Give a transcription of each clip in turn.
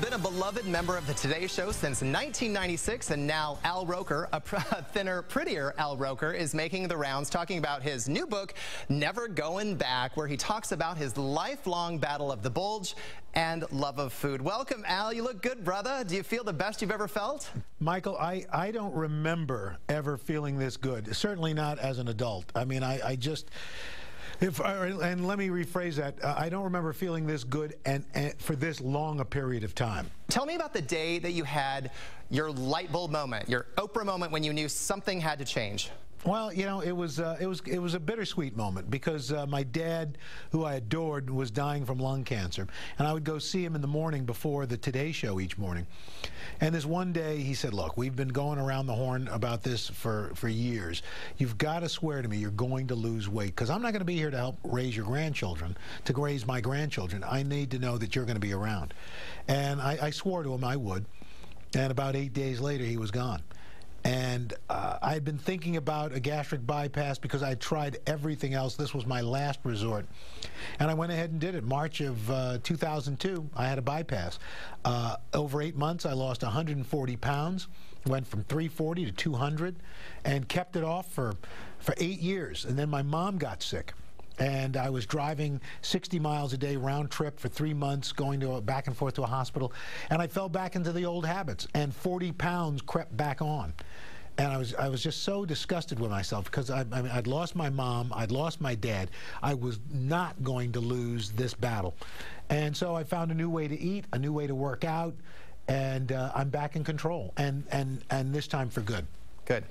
Been a beloved member of the Today Show since 1996, and now Al Roker, a thinner, prettier Al Roker, is making the rounds talking about his new book, Never Goin Back, where he talks about his lifelong battle of the bulge and love of food. Welcome, Al. You look good, brother. Do you feel the best you've ever felt? Michael, I don't remember ever feeling this good, certainly not as an adult. I mean, I just... and let me rephrase that. I don't remember feeling this good and for this long a period of time. Tell me about the day that you had your light bulb moment, your Oprah moment when you knew something had to change. Well, you know, it was a bittersweet moment because my dad, who I adored, was dying from lung cancer, and I would go see him in the morning before the Today Show each morning. And this one day, he said, "Look, we've been going around the horn about this for years. You've got to swear to me you're going to lose weight, because I'm not going to be here to help raise your grandchildren, to raise my grandchildren. I need to know that you're going to be around." And I swore to him I would, and about 8 days later, he was gone. And I had been thinking about a gastric bypass because I tried everything else. This was my last resort. And I went ahead and did it. March of 2002, I had a bypass. Over 8 months, I lost 140 pounds, went from 340 to 200, and kept it off for 8 years. And then my mom got sick. And I was driving 60 miles a day round trip for 3 months, going to back and forth to a hospital, and I fell back into the old habits, and 40 pounds crept back on. And I was just so disgusted with myself because I mean, I'd lost my mom, I'd lost my dad. I was not going to lose this battle. And so I found a new way to eat, a new way to work out, and I'm back in control, and this time for good. Good.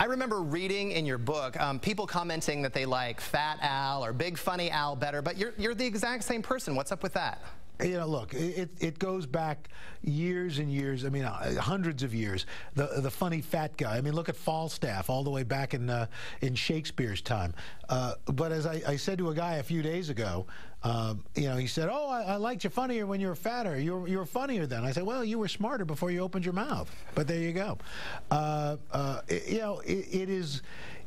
I remember reading in your book people commenting that they like Fat Al or Big Funny Al better, but you're the exact same person. What's up with that? You know, look, it goes back years and years. I mean, hundreds of years. The funny fat guy. I mean, look at Falstaff all the way back in Shakespeare's time. But as I said to a guy a few days ago, you know, he said, "Oh, I liked you funnier when you were fatter. You were funnier then." I said, "Well, you were smarter before you opened your mouth." But there you go. You know,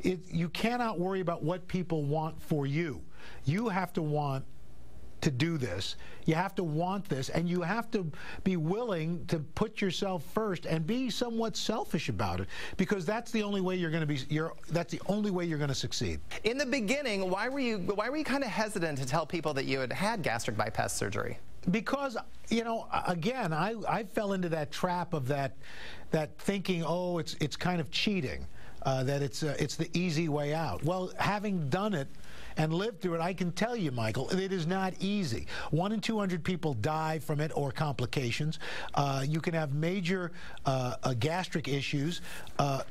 you cannot worry about what people want for you. You have to want to do this. You have to want this, and you have to be willing to put yourself first and be somewhat selfish about it, because that's the only way you're going to be. That's the only way you're going to succeed. In the beginning, why were you kind of hesitant to tell people that you had had gastric bypass surgery? Because, you know, again, I fell into that trap of that thinking, oh, it's kind of cheating, that it's the easy way out. Well, having done it and lived through it, I can tell you, Michael, it is not easy. 1 in 200 people die from it or complications. You can have major gastric issues.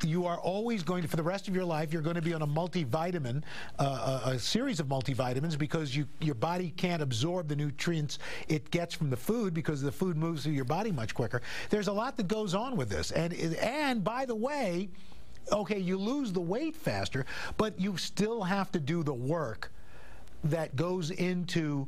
You are always going to, for the rest of your life, you're going to be on a multivitamin, a series of multivitamins, because your body can't absorb the nutrients it gets from the food, because the food moves through your body much quicker. There's a lot that goes on with this. And by the way, okay, you lose the weight faster, but you still have to do the work that goes into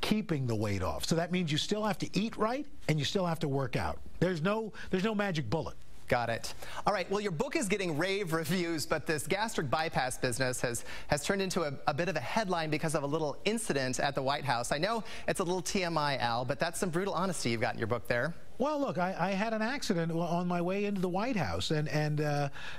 keeping the weight off. So that means you still have to eat right, and you still have to work out. There's no magic bullet. Got it. All right, well, your book is getting rave reviews, but this gastric bypass business has turned into a bit of a headline because of a little incident at the White House. I know it's a little TMI, Al, but that's some brutal honesty you've got in your book there. Well, look, I had an accident on my way into the White House, and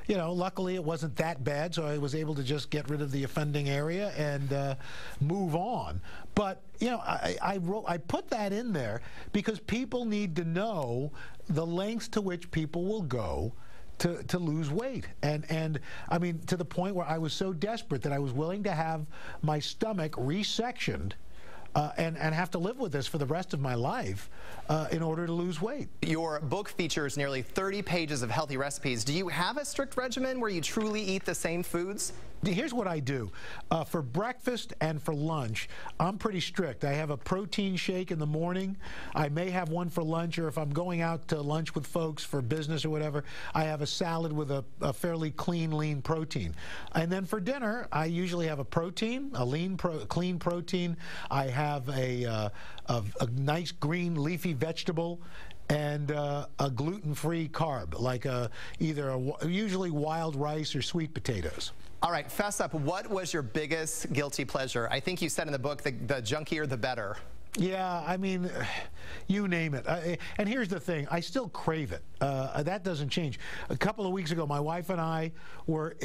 you know, luckily it wasn't that bad, so I was able to just get rid of the offending area and move on. But you know, I put that in there because people need to know the lengths to which people will go to lose weight, and I mean, to the point where I was so desperate that I was willing to have my stomach resectioned and have to live with this for the rest of my life in order to lose weight. Your book features nearly 30 pages of healthy recipes. Do you have a strict regimen where you truly eat the same foods? Here's what I do. For breakfast and for lunch, I'm pretty strict. I have a protein shake in the morning. I may have one for lunch, or if I'm going out to lunch with folks for business or whatever, I have a salad with a fairly clean, lean protein. And then for dinner, I usually have a protein, clean protein. I have a nice green leafy vegetable, and a gluten-free carb, like usually wild rice or sweet potatoes. All right, fess up. What was your biggest guilty pleasure? I think you said in the book, the junkier the better. Yeah, I mean, you name it. And here's the thing, I still crave it. That doesn't change. A couple of weeks ago, my wife and I were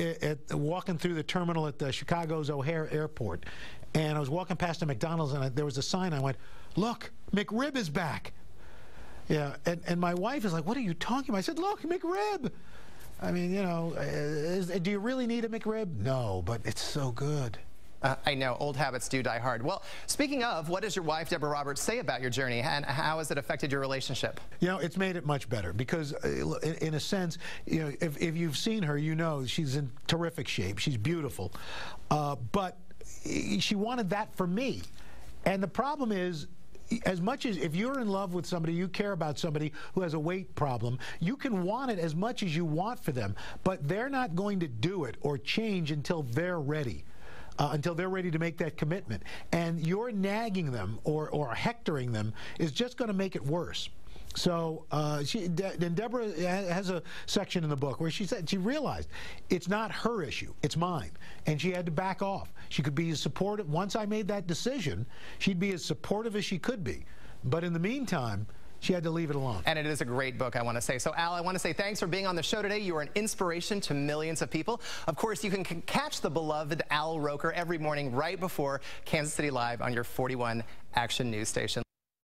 walking through the terminal at the Chicago's O'Hare Airport, and I was walking past a McDonald's, and there was a sign. I went, "Look, McRib is back." Yeah, and my wife is like, "What are you talking about?" I said, "Look, McRib." I mean, you know, do you really need a McRib? No, but it's so good. I know, old habits do die hard. Well, speaking of, what does your wife, Deborah Roberts, say about your journey, and how has it affected your relationship? You know, it's made it much better because, in a sense, you know, if you've seen her, you know she's in terrific shape. She's beautiful. But she wanted that for me. And the problem is, as much as if you're in love with somebody, you care about somebody who has a weight problem, you can want it as much as you want for them, but they're not going to do it or change until they're ready. Until they're ready to make that commitment. And your nagging them or hectoring them is just going to make it worse. So and Deborah has a section in the book where she said she realized it's not her issue, it's mine. And she had to back off. She could be as supportive. Once I made that decision, she'd be as supportive as she could be. But in the meantime, she had to leave it alone. And it is a great book, I want to say. So, Al, I want to say thanks for being on the show today. You are an inspiration to millions of people. Of course, you can catch the beloved Al Roker every morning right before Kansas City Live on your 41 Action News station.